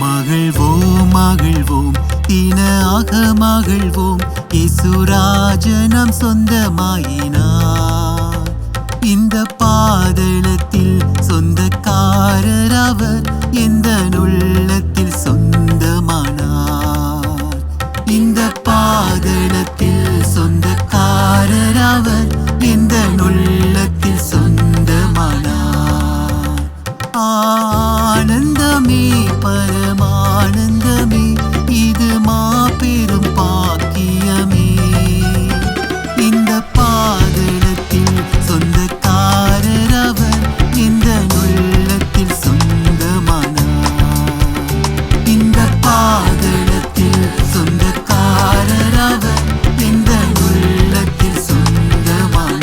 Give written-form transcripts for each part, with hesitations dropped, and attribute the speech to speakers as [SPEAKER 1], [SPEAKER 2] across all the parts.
[SPEAKER 1] மகிழ்வோம் மகிழ்வோம் தினாக மகிழ்வோம் இயேசுராஜனம் சொந்தமாயினார். இந்த பாதளத்தில் சொந்தக்காரர் அவர், எந்த உள்ளத்தில் சொந்தமானார். இந்த பாதளத்தில் சொந்தக்காரர் அவர், எந்த உள்ளத்தில் சொந்தமானார். ஆனந்தமே பரமானந்தமே, இது மாபெரும் பாக்கியமே. இந்த பாதளத்தில் சொந்தக்காரர் அவர், இந்த உள்ளத்தில் சொந்தமானார். இந்த பாதளத்தில் சொந்தக்காரர் அவர், இந்த உள்ளத்தில் சொந்தமானார்.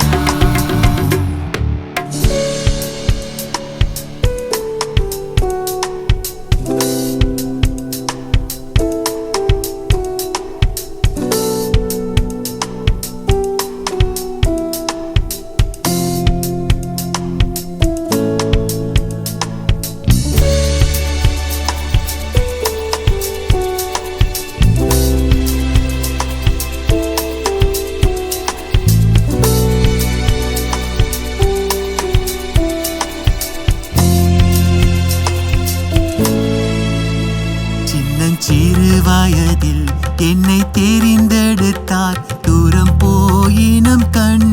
[SPEAKER 1] சிறு வயதில் என்னை தெரிந்தெடுத்தார், தூரம் போயினும் கண்